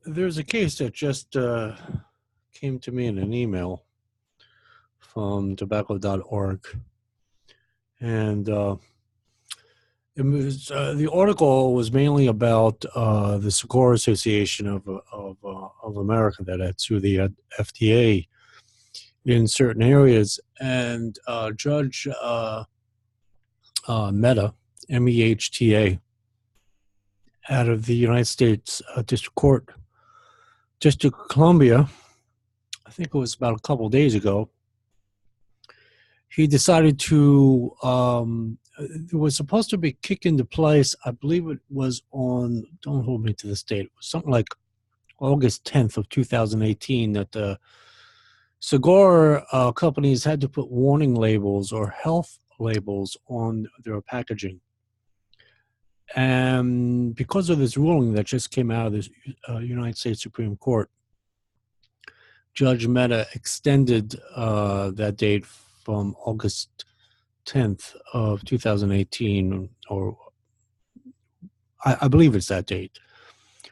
There's a case that just came to me in an email from tobacco.org. And the article was mainly about the Cigar Association of America that had sued the FDA in certain areas. And Judge Mehta, M-E-H-T-A, out of the United States District of Columbia, I think it was about a couple of days ago, he decided to, it was supposed to be kicked into place, I believe it was on, don't hold me to this date, it was something like August 10th of 2018, that the cigar companies had to put warning labels or health labels on their packaging. And because of this ruling that just came out of the United States Supreme Court, Judge Mehta extended that date from August 10th of 2018, or I believe it's that date.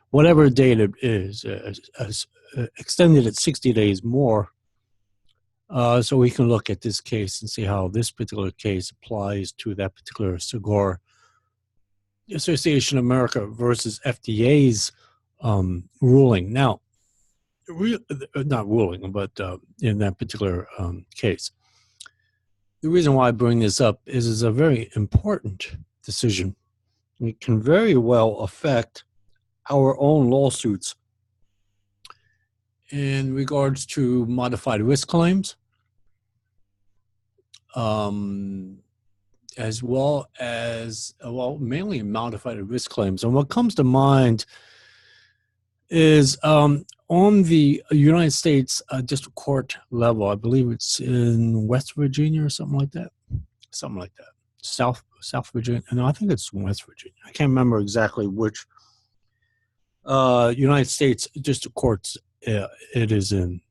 Whatever date it is, extended it 60 days more, so we can look at this case and see how this particular case applies to that particular Cigar Association of America versus FDA's ruling. Now, not ruling, but in that particular case. The reason why I bring this up is it's a very important decision. It can very well affect our own lawsuits in regards to modified risk claims, as well as, mainly modified risk claims. And what comes to mind is on the United States District Court level, I believe it's in West Virginia or something like that. South Virginia. No, I think it's West Virginia. I can't remember exactly which United States District Courts it is in.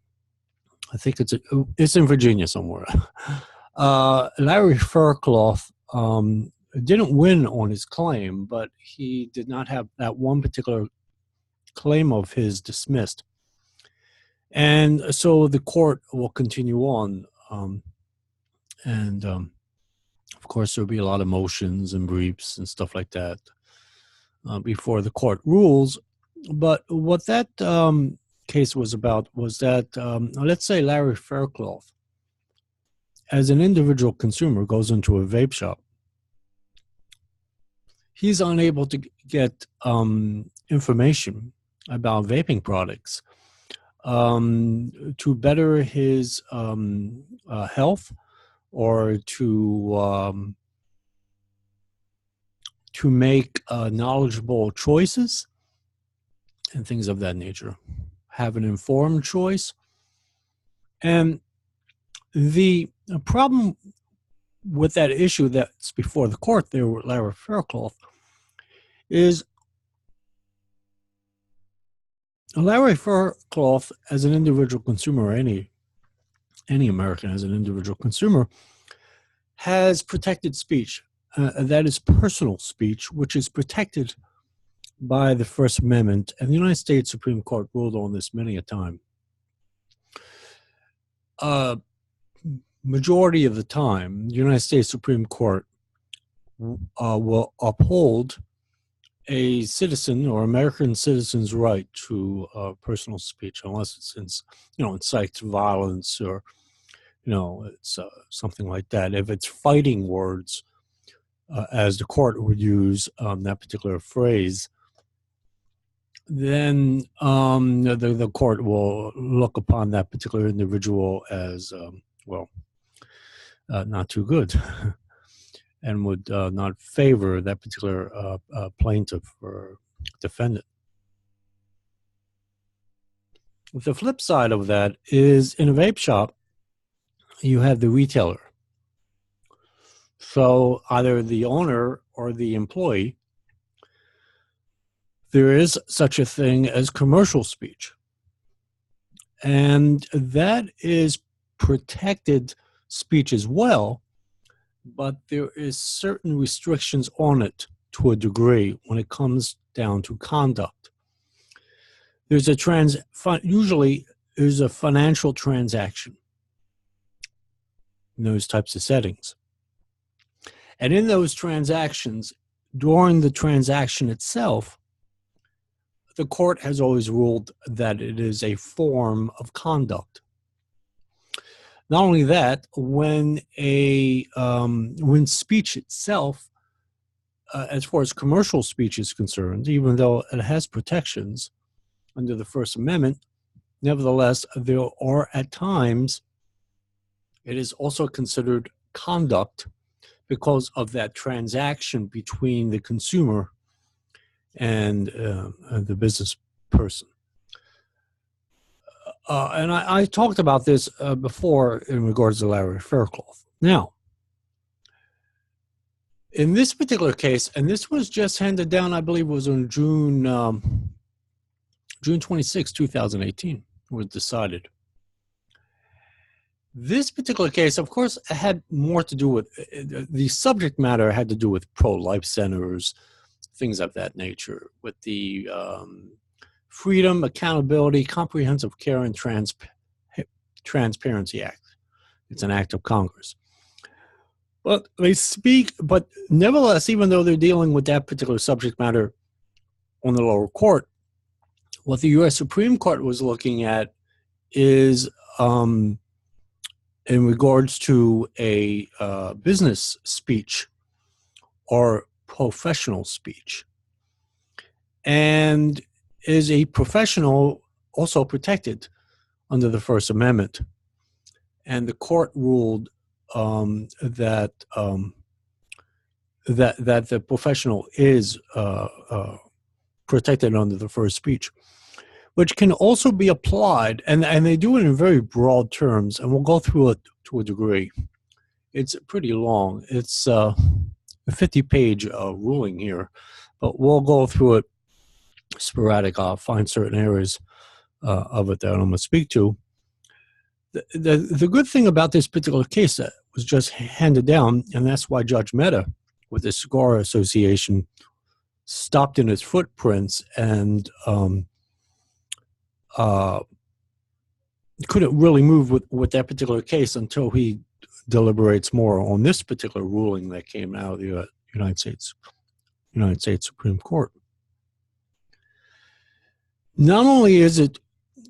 I think it's in Virginia somewhere. Larry Faircloth didn't win on his claim, but he did not have that one particular claim of his dismissed. And so the court will continue on. Of course, there'll be a lot of motions and briefs and stuff like that before the court rules. But what that case was about was that, let's say Larry Faircloth, as an individual consumer, goes into a vape shop. He's unable to get information about vaping products to better his health, or to make knowledgeable choices and things of that nature, have an informed choice. And the problem with that issue that's before the court there with Larry Faircloth is Larry Faircloth, as an individual consumer, or any American as an individual consumer, has protected speech. That is personal speech, which is protected by the First Amendment, and the United States Supreme Court ruled on this many a time. Majority of the time, the United States Supreme Court will uphold a citizen or American citizen's right to personal speech, unless it's incites violence, or it's something like that. If it's fighting words, as the court would use that particular phrase, then the court will look upon that particular individual as not too good, and would not favor that particular plaintiff or defendant. The flip side of that is, in a vape shop, you have the retailer. So either the owner or the employee, there is such a thing as commercial speech. And that is protected speech as well, but there is certain restrictions on it to a degree when it comes down to conduct. there's usually there's a financial transaction in those types of settings. And in those transactions, during the transaction itself, the court has always ruled that it is a form of conduct. Not only that, when speech itself, as far as commercial speech is concerned, even though it has protections under the First Amendment, nevertheless, there are at times, it is also considered conduct because of that transaction between the consumer and the business person. And I talked about this before in regards to Larry Faircloth. Now, in this particular case, and this was just handed down, I believe it was on June 26, 2018, was decided. This particular case, of course, had more to do with, the subject matter had to do with pro-life centers, things of that nature, with the Freedom, Accountability, Comprehensive Care, and Transparency Act. It's an act of Congress. But but nevertheless, even though they're dealing with that particular subject matter on the lower court, what the U.S. Supreme Court was looking at is in regards to a business speech or professional speech. And is a professional also protected under the First Amendment? And the court ruled that the professional is protected under the first speech, which can also be applied, and they do it in very broad terms, and we'll go through it to a degree. It's pretty long. It's a 50-page ruling here, but we'll go through it sporadic. I'll find certain areas of it that I'm going to speak to. The good thing about this particular case that was just handed down, and that's why Judge Mehta with the Cigar Association stopped in its footprints and couldn't really move with that particular case until he deliberates more on this particular ruling that came out of the United States Supreme Court. Not only it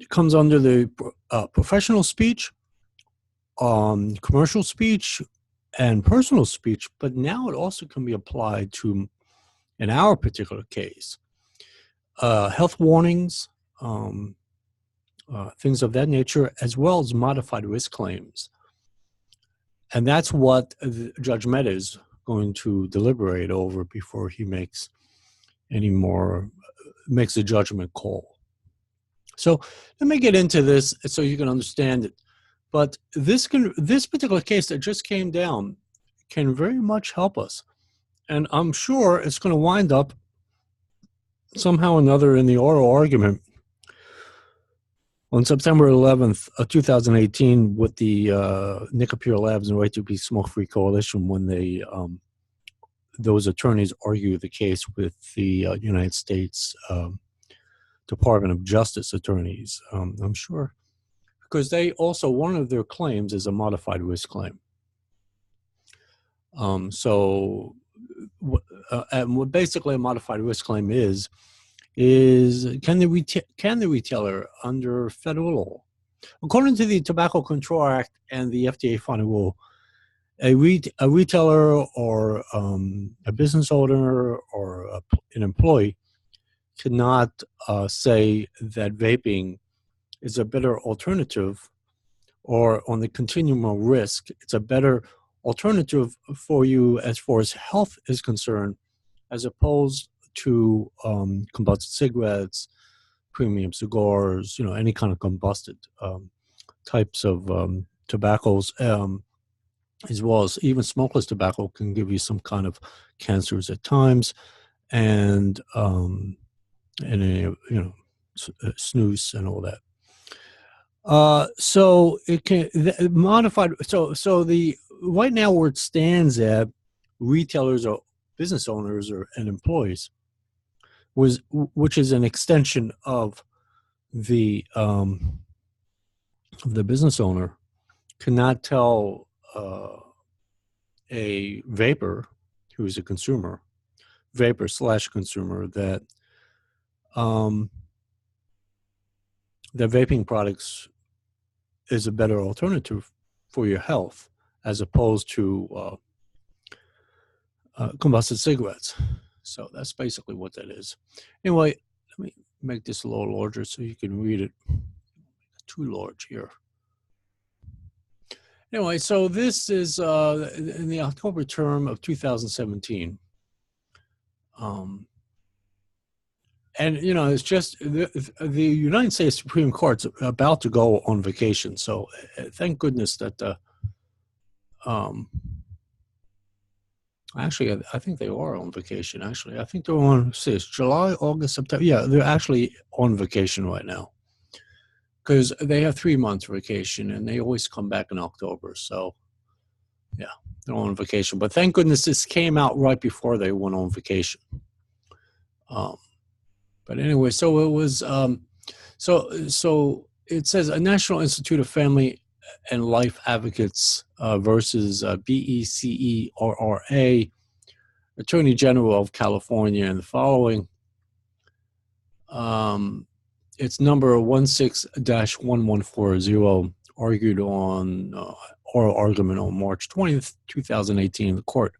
comes under the professional speech, commercial speech, and personal speech, but now it also can be applied to, in our particular case, health warnings, things of that nature, as well as modified risk claims. And that's what Judge Mehta is going to deliberate over before he makes a judgment call. So let me get into this so you can understand it. But this particular case that just came down can very much help us. And I'm sure it's going to wind up somehow or another in the oral argument on September 11th, 2018, with the Nicopure Labs and Right to Be Smoke-Free Coalition, when those attorneys argue the case with the United States Department of Justice attorneys. I'm sure, because they also, one of their claims is a modified risk claim. And what basically a modified risk claim is can the retailer under federal law, according to the Tobacco Control Act and the FDA final rule, a retailer or a business owner or an employee cannot say that vaping is a better alternative, or on the continuum of risk, it's a better alternative for you as far as health is concerned, as opposed to combusted cigarettes, premium cigars, any kind of combusted types of tobaccos, as well as even smokeless tobacco can give you some kind of cancers at times, and snus and all that. So it can modified. So the right now where it stands at, retailers or business owners and employees, which is an extension of the business owner cannot tell a vapor who is a consumer, vapor / consumer, that that vaping products is a better alternative for your health as opposed to combusted cigarettes. So that's basically what that is. Anyway, let me make this a little larger so you can read it. Too large here. Anyway, so this is in the October term of 2017. And, you know, it's just the United States Supreme Court's about to go on vacation. So thank goodness that, actually, I think they are on vacation, actually. I think they're on, see, it's July, August, September. Yeah, they're actually on vacation right now because they have 3 months vacation and they always come back in October. So, yeah, they're on vacation. But thank goodness this came out right before they went on vacation. But anyway, so it was, so it says a National Institute of Family and Life Advocates versus BECERRA, Attorney General of California, and the following. It's number 16-1140, argued on oral argument on March 20th, 2018. The court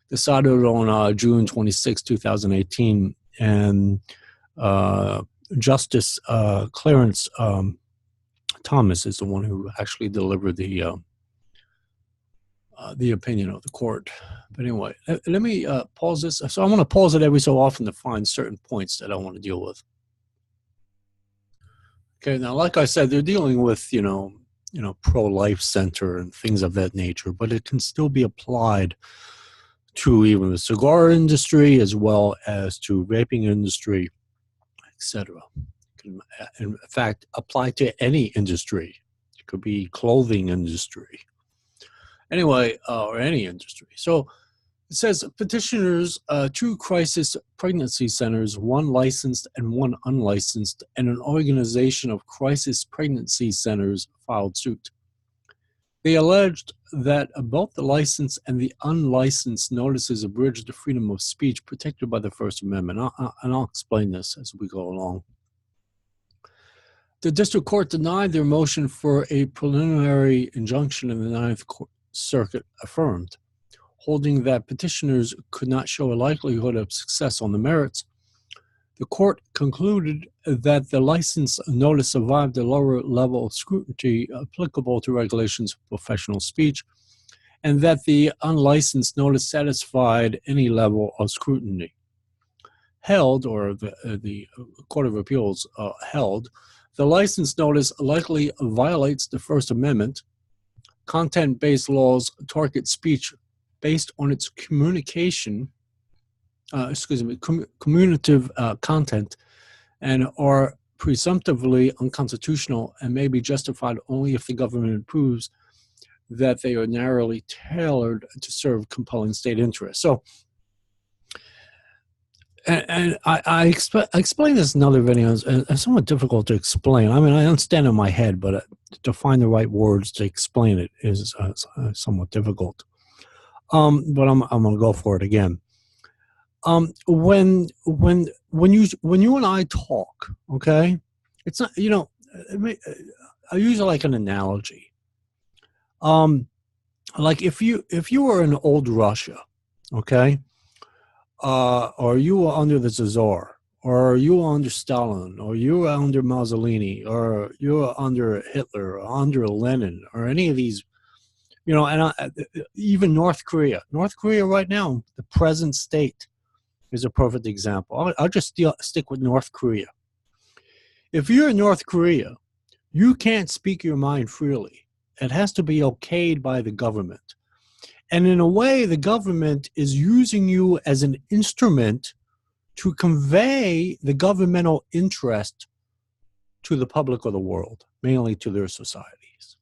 decided on June 26, 2018, and Justice Clarence Thomas is the one who actually delivered the opinion of the court. But anyway, let me pause this. So I want to pause it every so often to find certain points that I want to deal with. Okay, now, like I said, they're dealing with, you know, pro-life center and things of that nature, but it can still be applied to even the cigar industry as well as to vaping industry, etc. Can, in fact, apply to any industry. It could be clothing industry. Anyway, or any industry. So it says petitioners, 2 crisis pregnancy centers, 1 licensed and 1 unlicensed, and an organization of crisis pregnancy centers filed suit. They alleged that both the licensed and the unlicensed notices abridged the freedom of speech protected by the First Amendment. And I'll explain this as we go along. The district court denied their motion for a preliminary injunction, and the Ninth Circuit affirmed, holding that petitioners could not show a likelihood of success on the merits. The court concluded that the license notice survived the lower level of scrutiny applicable to regulations of professional speech, and that the unlicensed notice satisfied any level of scrutiny. Held, or the Court of Appeals held, the license notice likely violates the First Amendment. Content-based laws target speech based on its communicative content, and are presumptively unconstitutional and may be justified only if the government proves that they are narrowly tailored to serve compelling state interests. So, and I explain this in other videos, and it's somewhat difficult to explain. I mean, I understand in my head, but to find the right words to explain it is somewhat difficult. But I'm going to go for it again. When you and I talk, okay, it's not, you know, I use it like an analogy. Like if you were in old Russia, okay, or you were under the Tsar, or you were under Stalin, or you were under Mussolini, or you were under Hitler, or under Lenin, or any of these, you know, and even North Korea. North Korea right now, the present state is a perfect example. I'll just stick with North Korea. If you're in North Korea, you can't speak your mind freely. It has to be okayed by the government. And in a way, the government is using you as an instrument to convey the governmental interest to the public of the world, mainly to their societies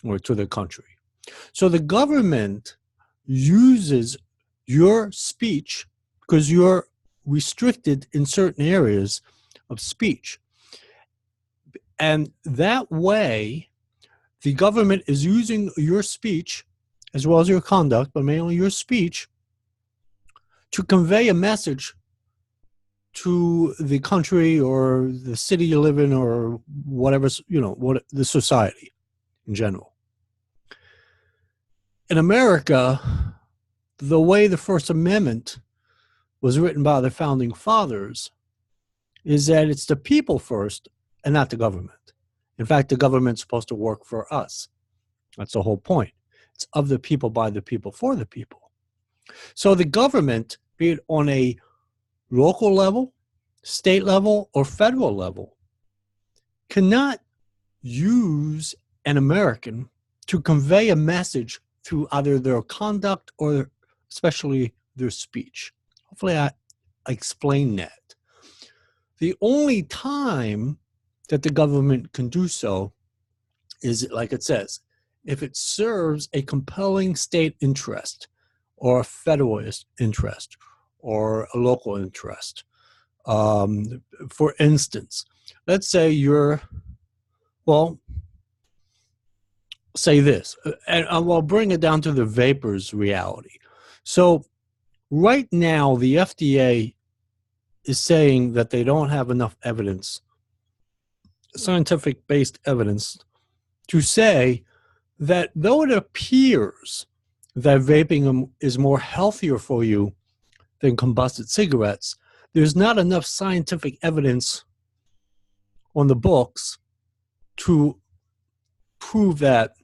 or to their country. So the government uses your speech because you're restricted in certain areas of speech. And that way, the government is using your speech as well as your conduct, but mainly your speech, to convey a message to the country or the city you live in or whatever, what the society in general. In America, the way the First Amendment was written by the founding fathers is that it's the people first and not the government. In fact, the government's supposed to work for us. That's the whole point. It's of the people, by the people, for the people. So the government, be it on a local level, state level, or federal level, cannot use an American to convey a message through either their conduct or especially their speech. Hopefully I explained that. The only time that the government can do so is, like it says, if it serves a compelling state interest or a federalist interest or a local interest. For instance, let's say say this, and I'll bring it down to the vapors reality. So right now, the FDA is saying that they don't have enough evidence, scientific-based evidence, to say that though it appears that vaping is more healthier for you than combusted cigarettes, there's not enough scientific evidence on the books to prove that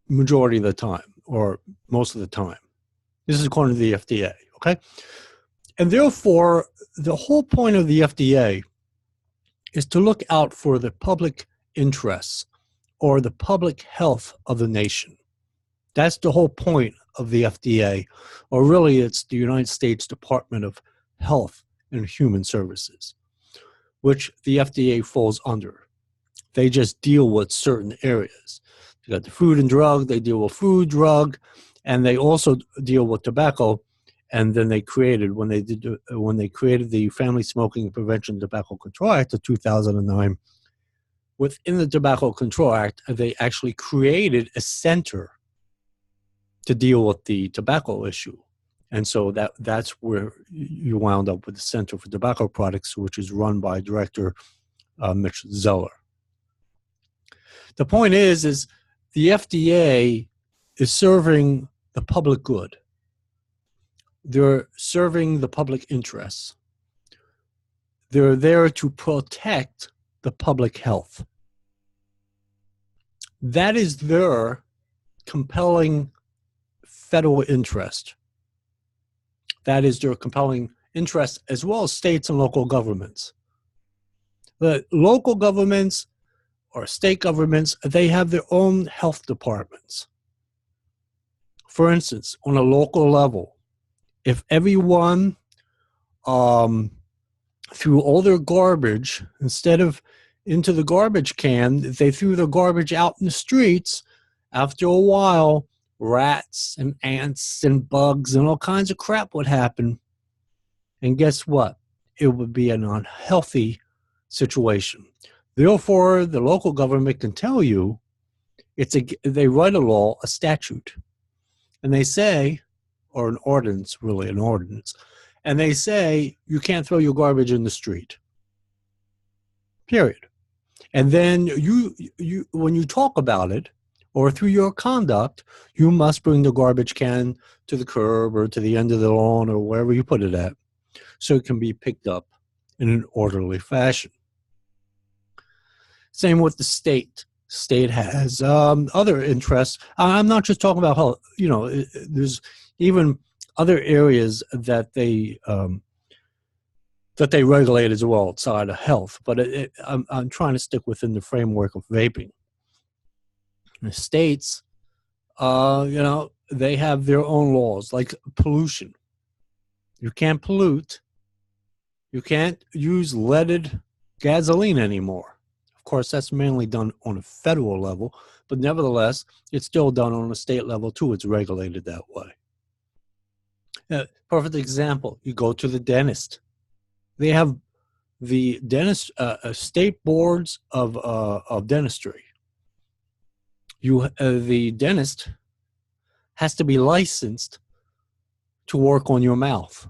majority of the time or most of the time. This is according to the FDA, okay? And therefore, the whole point of the FDA is to look out for the public interests or the public health of the nation. That's the whole point of the FDA, or really it's the United States Department of Health and Human Services, which the FDA falls under. They just deal with certain areas. You got the food and drug, they deal with food, drug, and they also deal with tobacco. And then they created, when they created the Family Smoking Prevention and Tobacco Control Act of 2009, within the Tobacco Control Act, they actually created a center to deal with the tobacco issue. And so that's where you wound up with the Center for Tobacco Products, which is run by Director Mitch Zeller. The point is the FDA is serving the public good. They're serving the public interests. They're there to protect the public health. That is their compelling federal interest. That is their compelling interest, as well as states and local governments. The local governments or state governments, they have their own health departments. For instance, on a local level, if everyone threw all their garbage, instead of into the garbage can, they threw the garbage out in the streets, after a while, rats and ants and bugs and all kinds of crap would happen. And guess what? It would be an unhealthy situation. Therefore, the local government can tell you, they write a law, a statute, and they say, or an ordinance, really an ordinance, and they say you can't throw your garbage in the street. Period. And then when you talk about it, or through your conduct, you must bring the garbage can to the curb or to the end of the lawn or wherever you put it at, so it can be picked up in an orderly fashion. Same with the state. State has other interests. I'm not just talking about health. There's even other areas that they regulate as well outside of health. But I'm trying to stick within the framework of vaping. The states, they have their own laws, like pollution. You can't pollute. You can't use leaded gasoline anymore. Of course, that's mainly done on a federal level, but nevertheless, it's still done on a state level too. It's regulated that way. Perfect example, you go to the dentist. They have the dentist, state boards of dentistry. The dentist has to be licensed to work on your mouth,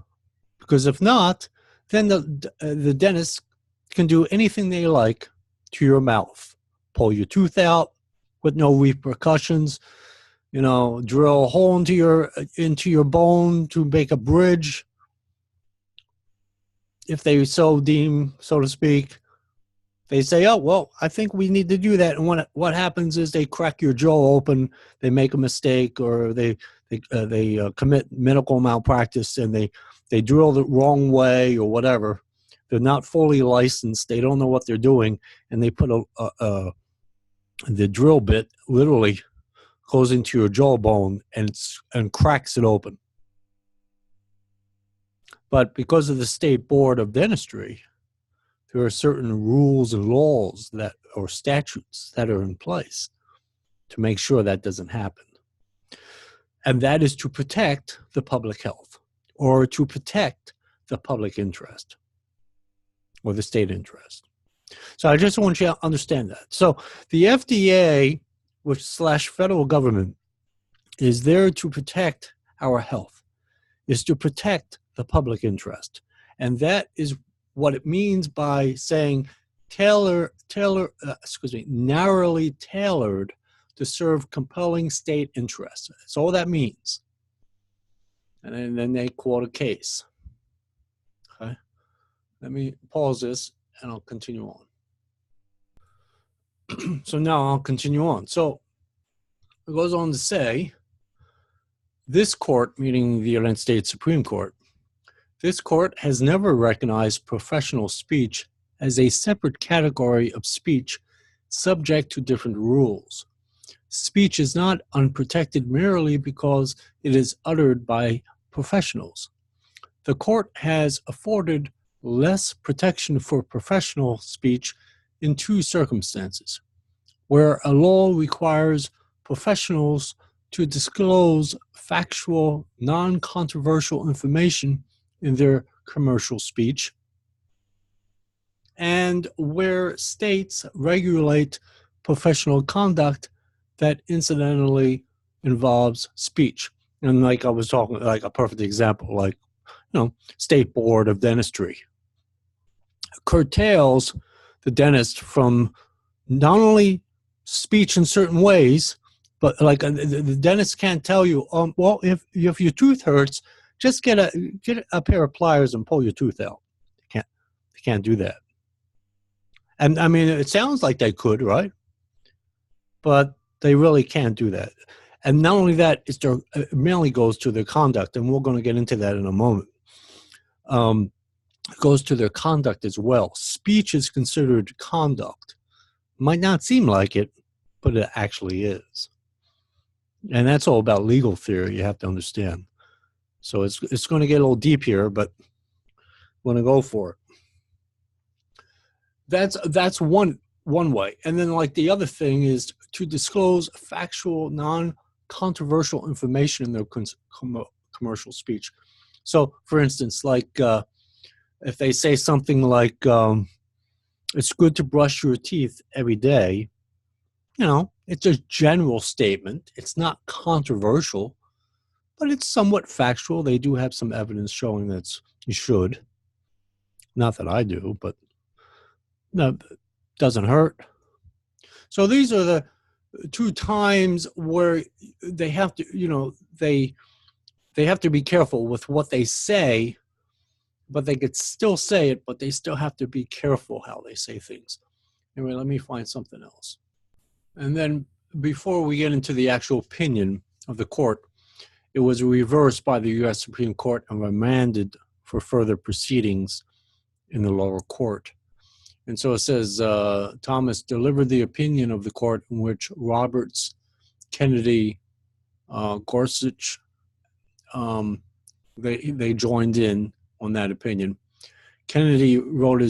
because if not, then the dentist can do anything they like to your mouth, pull your tooth out with no repercussions, drill a hole into your bone to make a bridge, if they so deem, so to speak. They say, oh, well, I think we need to do that. And what happens is they crack your jaw open, they make a mistake, or they commit medical malpractice, and they drill the wrong way or whatever. They're not fully licensed. They don't know what they're doing. And they put the drill bit literally goes into your jawbone and cracks it open. But because of the State Board of Dentistry, there are certain rules and laws or statutes that are in place to make sure that doesn't happen. And that is to protect the public health, or to protect the public interest or the state interest. So I just want you to understand that. So the FDA, which / federal government, is there to protect our health, is to protect the public interest. And that is what it means by saying narrowly tailored to serve compelling state interests. That's all that means. And then they quote a case. Okay, let me pause this and I'll continue on. So now I'll continue on. So it goes on to say, this court, meaning the United States Supreme Court, this court has never recognized professional speech as a separate category of speech subject to different rules. Speech is not unprotected merely because it is uttered by professionals. The court has afforded less protection for professional speech in two circumstances: where a law requires professionals to disclose factual, non-controversial information in their commercial speech, and where states regulate professional conduct that incidentally involves speech. And like I was talking, like a perfect example, like, State Board of Dentistry curtails the dentist from not only speech in certain ways, but like the dentist can't tell you, well, if your tooth hurts, just get a pair of pliers and pull your tooth out. They can't do that. And I mean, it sounds like they could, right? But they really can't do that. And not only that, it mainly goes to their conduct, and we're going to get into that in a moment. It goes to their conduct as well. Speech is considered conduct. Might not seem like it, but it actually is. And that's all about legal theory, you have to understand. So it's going to get a little deep here, but we're going to go for it. That's one way. And then like the other thing is to disclose factual, non-controversial information in their commercial speech. So for instance, like if they say something like, it's good to brush your teeth every day, it's a general statement. It's not controversial, but it's somewhat factual. They do have some evidence showing that you should. Not that I do, but no, doesn't hurt. So these are the two times where they have to, they have to be careful with what they say, but they could still say it, but they still have to be careful how they say things. Anyway, let me find something else. And then before we get into the actual opinion of the court, it was reversed by the U.S. Supreme Court and remanded for further proceedings in the lower court. And so it says, Thomas delivered the opinion of the court in which Roberts, Kennedy, Gorsuch, they joined in on that opinion. Kennedy wrote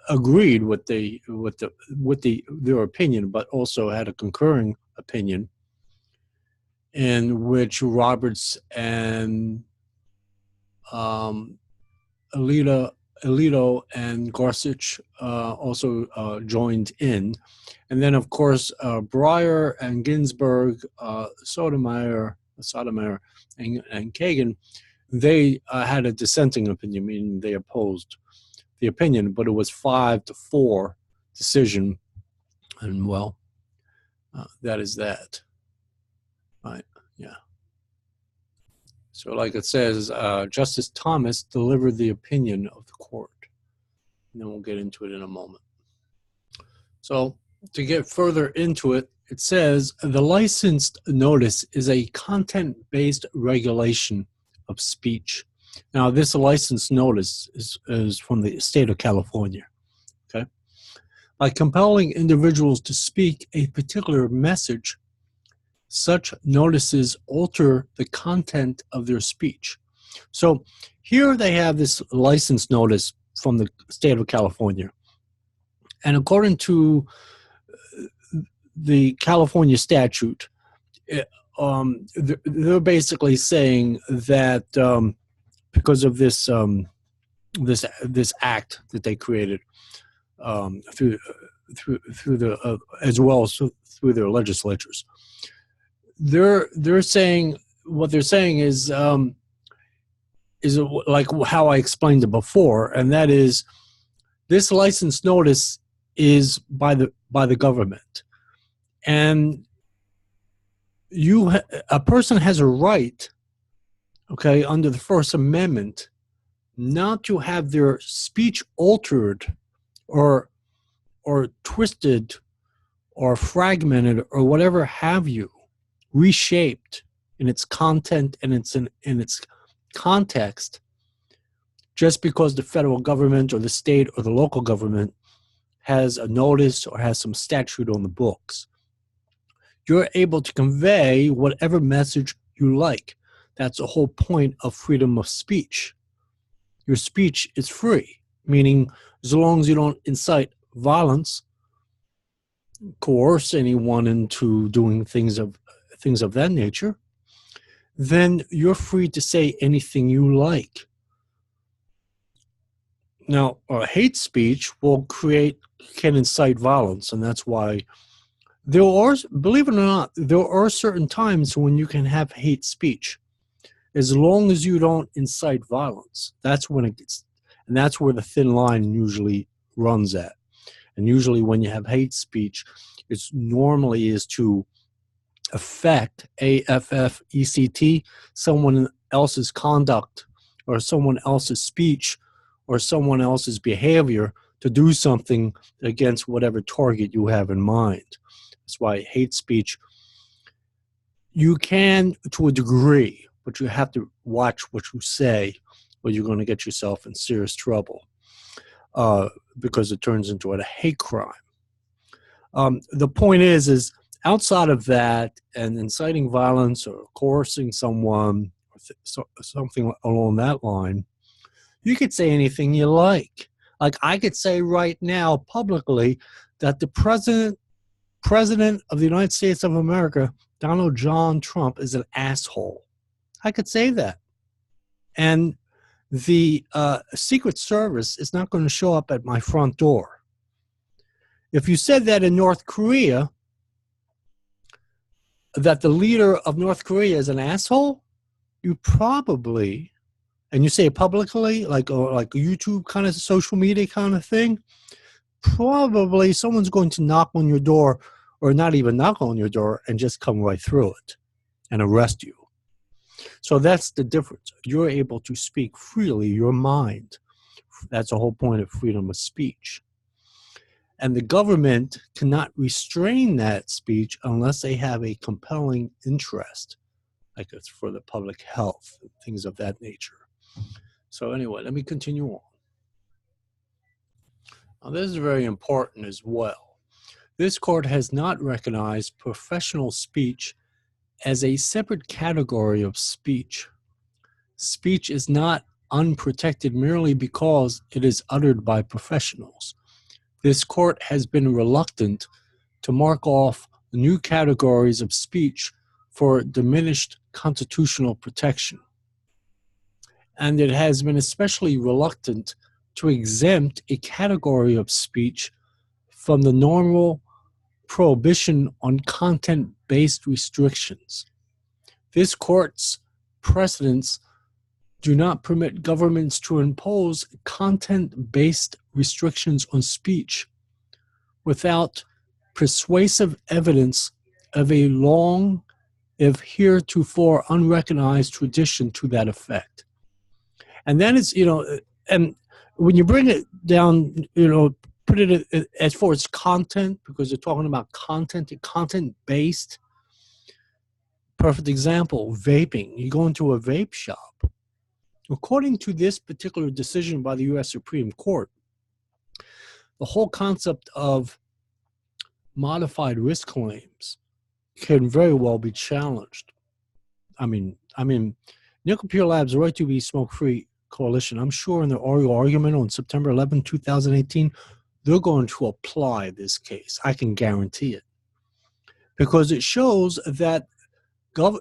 agreed with their opinion, but also had a concurring opinion in which Roberts and Alito Alito and Gorsuch also joined in. And then, of course, Breyer and Ginsburg, Sotomayor, and Kagan, they had a dissenting opinion, meaning they opposed the opinion, but it was 5-4 decision. And well, that is that. Right, yeah. So like it says, Justice Thomas delivered the opinion of the court. And then we'll get into it in a moment. So to get further into it, it says the licensed notice is a content-based regulation of speech. Now, this license notice is from the state of California. Okay, by compelling individuals to speak a particular message, such notices alter the content of their speech. So here they have this license notice from the state of California. And according to the California statute, they're basically saying that because of this this act that they created through the as well as through their legislatures, they're saying what they're saying is like how I explained it before, and that is this license notice is by the government, and a person has a right, okay, under the First Amendment, not to have their speech altered or twisted or fragmented or whatever have you, reshaped in its content and in its context, just because the federal government or the state or the local government has a notice or has some statute on the books. You're able to convey whatever message you like. That's the whole point of freedom of speech. Your speech is free, meaning as long as you don't incite violence, coerce anyone into doing things of that nature, then you're free to say anything you like. Now, hate speech can incite violence, and that's why there are, believe it or not, there are certain times when you can have hate speech, as long as you don't incite violence. That's when it gets, and that's where the thin line usually runs at. And usually when you have hate speech, it's normally is to affect, AFFECT, someone else's conduct or someone else's speech or someone else's behavior to do something against whatever target you have in mind. That's why hate speech, you can to a degree, but you have to watch what you say or you're going to get yourself in serious trouble because it turns into a hate crime. The point is outside of that and inciting violence or coercing someone or something along that line, you could say anything you like. Like I could say right now publicly that the President of the United States of America, Donald John Trump, is an asshole. I could say that. And the Secret Service is not going to show up at my front door. If you said that in North Korea, that the leader of North Korea is an asshole, you probably, and you say it publicly, like YouTube kind of social media kind of thing, probably someone's going to knock on your door, or not even knock on your door, and just come right through it and arrest you. So that's the difference. You're able to speak freely your mind. That's the whole point of freedom of speech. And the government cannot restrain that speech unless they have a compelling interest, like it's for the public health, things of that nature. So anyway, let me continue on. Now, this is very important as well. This court has not recognized professional speech as a separate category of speech. Speech is not unprotected merely because it is uttered by professionals. This court has been reluctant to mark off new categories of speech for diminished constitutional protection. And it has been especially reluctant to exempt a category of speech from the normal prohibition on content-based restrictions. This court's precedents do not permit governments to impose content-based restrictions on speech without persuasive evidence of a long, if heretofore unrecognized tradition to that effect. And that is, and when you bring it down, put it as far as content, because they're talking about content-based. Perfect example, vaping. You go into a vape shop. According to this particular decision by the U.S. Supreme Court, the whole concept of modified risk claims can very well be challenged. I mean, Nickel Pure Labs' Right to Be Smoke-Free Coalition, I'm sure in their oral argument on September 11, 2018, they're going to apply this case. I can guarantee it. Because it shows that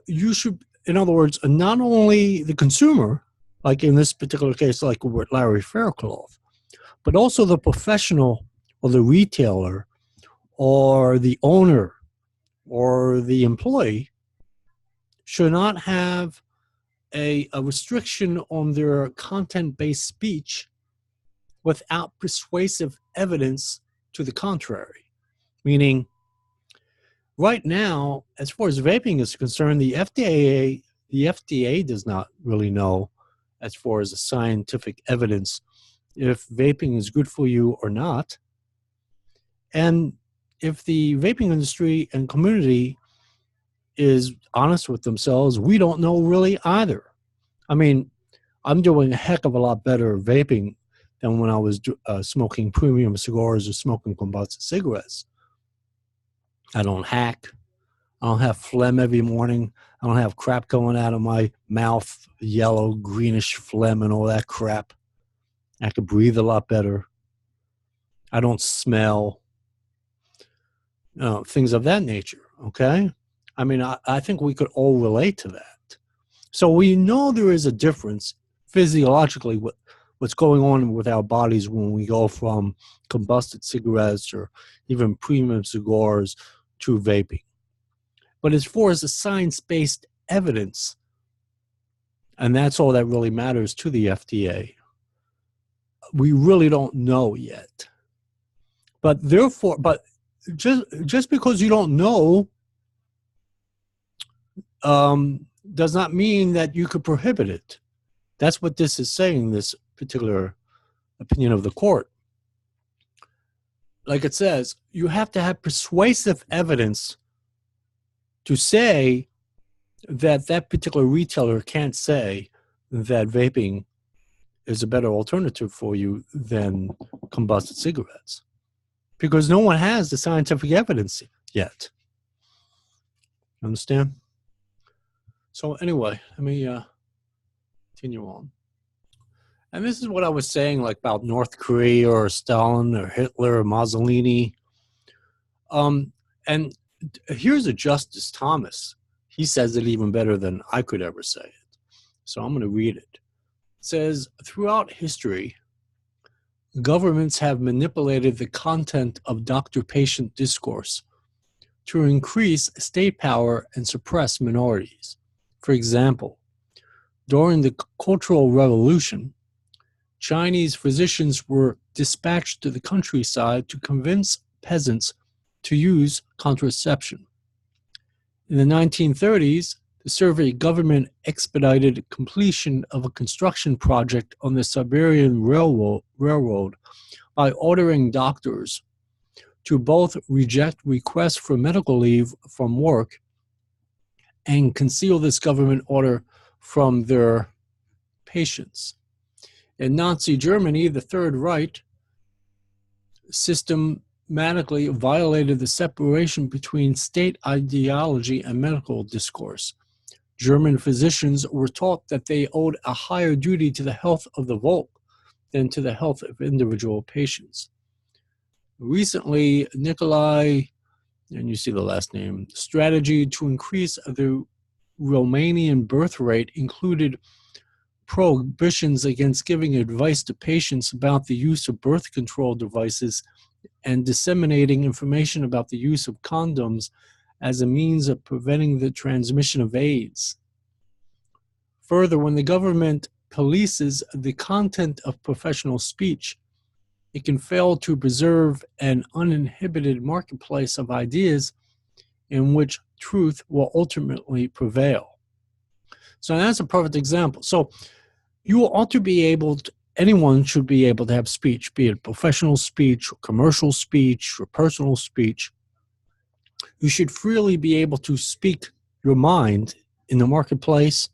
you should, in other words, not only the consumer, like in this particular case, like with Larry Faircloth, but also the professional or the retailer or the owner or the employee should not have a restriction on their content-based speech without persuasive evidence to the contrary. Meaning, right now, as far as vaping is concerned, the FDA does not really know, as far as the scientific evidence, if vaping is good for you or not. And if the vaping industry and community is honest with themselves, we don't know really either. I mean, I'm doing a heck of a lot better vaping than when I was smoking premium cigars or smoking combusted cigarettes. I don't hack. I don't have phlegm every morning. I don't have crap going out of my mouth, yellow, greenish phlegm and all that crap. I can breathe a lot better. I don't smell. Things of that nature, okay? I mean, I think we could all relate to that. So we know there is a difference physiologically what's going on with our bodies when we go from combusted cigarettes or even premium cigars to vaping. But as far as the science-based evidence, and that's all that really matters to the FDA, we really don't know yet. But therefore, just because you don't know does not mean that you could prohibit it. That's what this is saying, this particular opinion of the court. Like it says, you have to have persuasive evidence to say that that particular retailer can't say that vaping is a better alternative for you than combusted cigarettes. Because no one has the scientific evidence yet. Understand? So anyway, let me continue on. And this is what I was saying, like about North Korea or Stalin or Hitler or Mussolini. And here's a Justice Thomas. He says it even better than I could ever say it. So I'm going to read it. It says, throughout history, governments have manipulated the content of doctor-patient discourse to increase state power and suppress minorities. For example, during the Cultural Revolution, Chinese physicians were dispatched to the countryside to convince peasants to use contraception. In the 1930s, the Soviet government expedited completion of a construction project on the Siberian Railroad by ordering doctors to both reject requests for medical leave from work and conceal this government order from their patients. In Nazi Germany, the Third Reich systematically violated the separation between state ideology and medical discourse. German physicians were taught that they owed a higher duty to the health of the Volk than to the health of individual patients. Recently, Nikolai, and you see the last name, strategy to increase the Romanian birth rate included prohibitions against giving advice to patients about the use of birth control devices and disseminating information about the use of condoms as a means of preventing the transmission of AIDS. Further, when the government polices the content of professional speech, it can fail to preserve an uninhibited marketplace of ideas in which truth will ultimately prevail. So that's a perfect example. So you ought to be able to, anyone should be able to have speech, be it professional speech, or commercial speech, or personal speech. You should freely be able to speak your mind in the marketplace,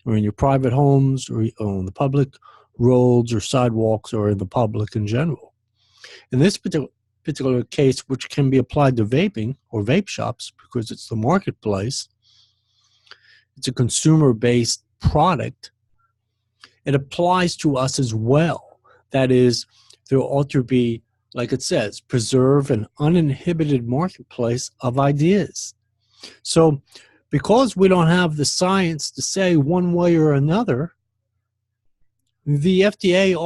or in your private homes, or on the public roads or sidewalks, or in the public in general. In this particular case, which can be applied to vaping or vape shops because it's the marketplace, it's a consumer-based product, it applies to us as well. That is, there ought to be, like it says, preserve an uninhibited marketplace of ideas. So because we don't have the science to say one way or another, the FDA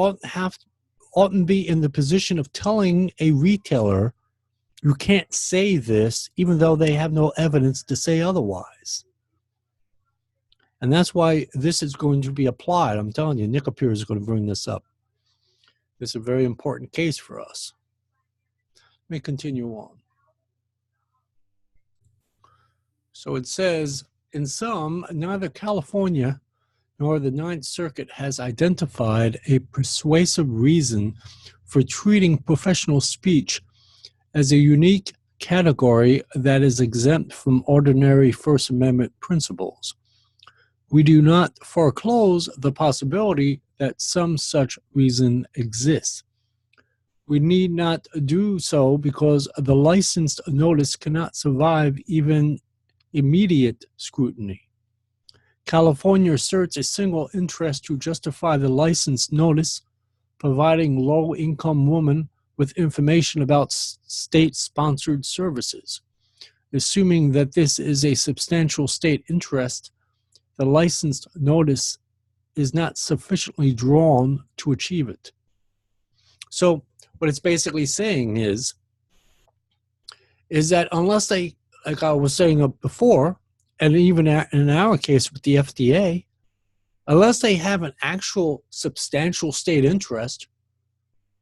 oughtn't be in the position of telling a retailer, you can't say this, even though they have no evidence to say otherwise. And that's why this is going to be applied. I'm telling you, Nick Appier is going to bring this up. This is a very important case for us. Let me continue on. So it says, in sum, neither California nor the Ninth Circuit has identified a persuasive reason for treating professional speech as a unique category that is exempt from ordinary First Amendment principles. We do not foreclose the possibility that some such reason exists. We need not do so because the licensed notice cannot survive even immediate scrutiny. California asserts a single interest to justify the license notice, providing low-income women with information about state-sponsored services. Assuming that this is a substantial state interest, the licensed notice is not sufficiently drawn to achieve it. So what it's basically saying is that unless they, like I was saying before, and even in our case with the FDA, unless they have an actual substantial state interest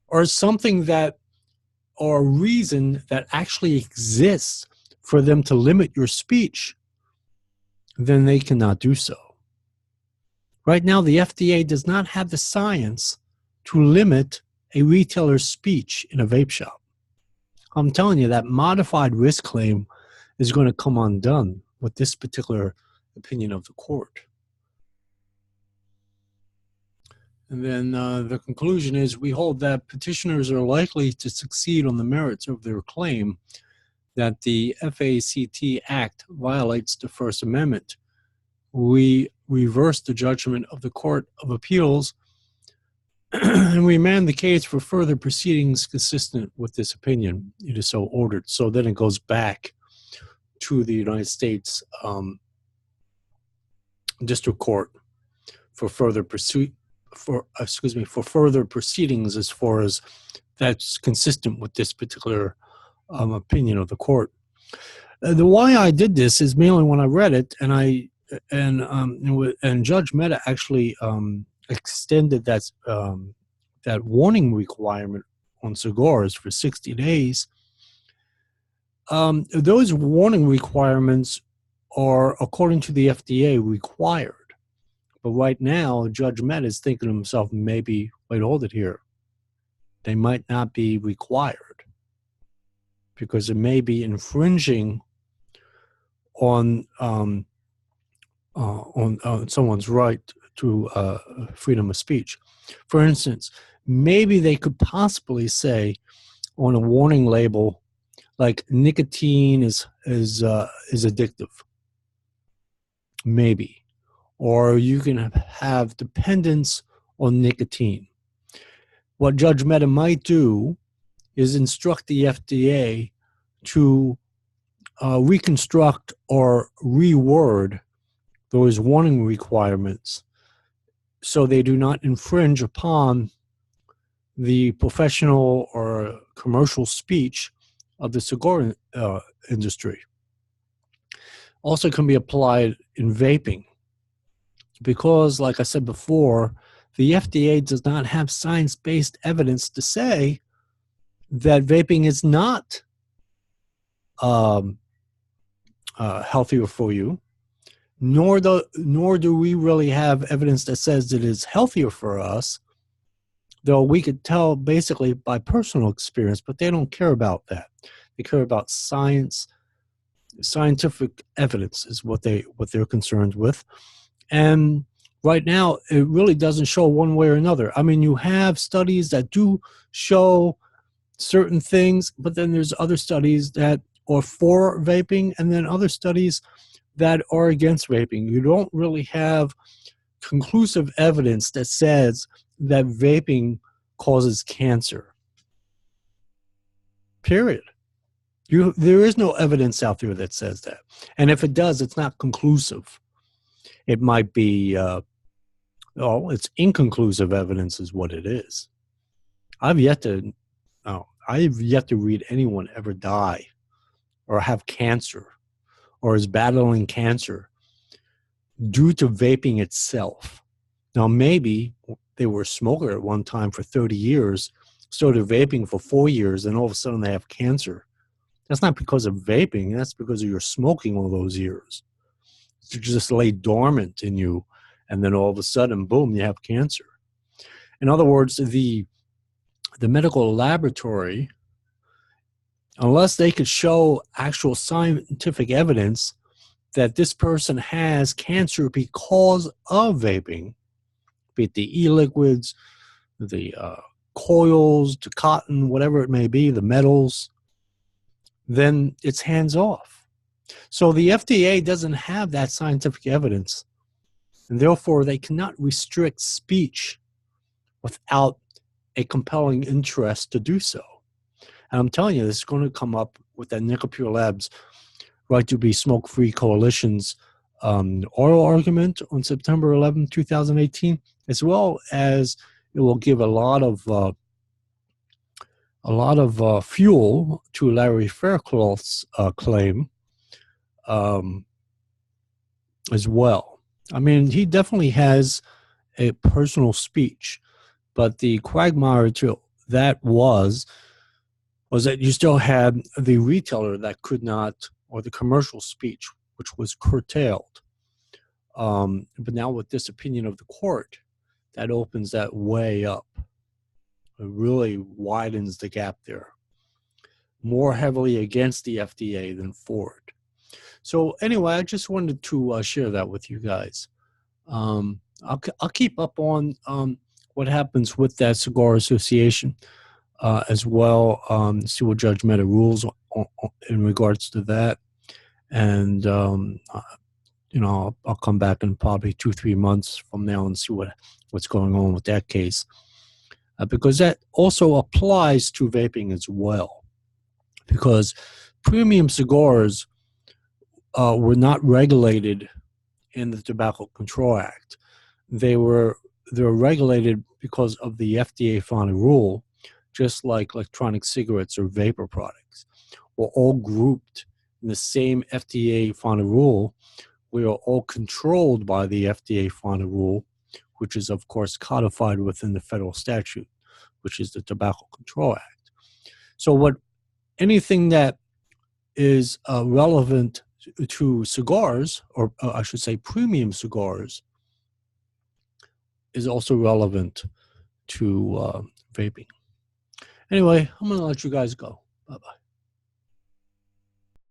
or something that, or a reason that actually exists for them to limit your speech, then they cannot do so. Right now, the FDA does not have the science to limit a retailer's speech in a vape shop. I'm telling you, that modified risk claim is going to come undone with this particular opinion of the court. And then the conclusion is, we hold that petitioners are likely to succeed on the merits of their claim that the FACT Act violates the First Amendment. We reverse the judgment of the Court of Appeals and remand the case for further proceedings consistent with this opinion. It is so ordered. So then it goes back to the United States District Court for further further proceedings as far as that's consistent with this particular opinion of the court. The why I did this is mainly when I read it, and Judge Mehta actually extended that warning requirement on cigars for 60 days. Those warning requirements are, according to the FDA, required. But right now, Judge Mehta is thinking to himself, maybe, wait, hold it here. They might not be required because it may be infringing on someone's right to freedom of speech. For instance, maybe they could possibly say on a warning label, like nicotine is addictive. Maybe. Or you can have dependence on nicotine. What Judge Mehta might do is instruct the FDA to reconstruct or reword those warning requirements so they do not infringe upon the professional or commercial speech of the cigar industry. Also can be applied in vaping because, like I said before, the FDA does not have science-based evidence to say that vaping is not healthier for you, nor do we really have evidence that says it is healthier for us, though we could tell basically by personal experience, but they don't care about that. They care about science. Scientific evidence is what they're concerned with. And right now, it really doesn't show one way or another. I mean, you have studies that do show certain things, but then there's other studies that are for vaping, and then other studies that are against vaping. You don't really have conclusive evidence that says that vaping causes cancer. Period. There is no evidence out there that says that. And if it does, it's not conclusive. It might be, it's inconclusive evidence is what it is. I've yet to read anyone ever die or have cancer or is battling cancer due to vaping itself. Now, maybe they were a smoker at one time for 30 years, started vaping for 4 years, and all of a sudden they have cancer. That's not because of vaping. That's because of your smoking all those years. It just lay dormant in you, and then all of a sudden, boom, you have cancer. In other words, the medical laboratory, unless they could show actual scientific evidence that this person has cancer because of vaping, be it the e-liquids, the coils, the cotton, whatever it may be, the metals, then it's hands off. So the FDA doesn't have that scientific evidence, and therefore they cannot restrict speech without a compelling interest to do so. And I'm telling you, this is going to come up with that Nickel Pure Labs Right to Be Smoke-Free Coalition's oral argument on September 11, 2018, as well as it will give a lot of fuel to Larry Faircloth's claim as well. I mean, he definitely has a personal speech, but the quagmire to that was that you still had the retailer that could not, or the commercial speech, which was curtailed. But now with this opinion of the court, that opens that way up. It really widens the gap there. More heavily against the FDA than for it. So anyway, I just wanted to share that with you guys. I'll keep up on what happens with that Cigar Association as well. See what Judge Mehta rules in regards to that. And, I'll come back in probably 2-3 months from now and see what's going on with that case. Because that also applies to vaping as well. Because premium cigars were not regulated in the Tobacco Control Act. They were regulated because of the FDA final rule, just like electronic cigarettes or vapor products. Were all grouped in the same FDA final rule. We are all controlled by the FDA final rule, which is, of course, codified within the federal statute, which is the Tobacco Control Act. So anything that is relevant to cigars, or I should say premium cigars, is also relevant to vaping. Anyway, I'm going to let you guys go. Bye-bye.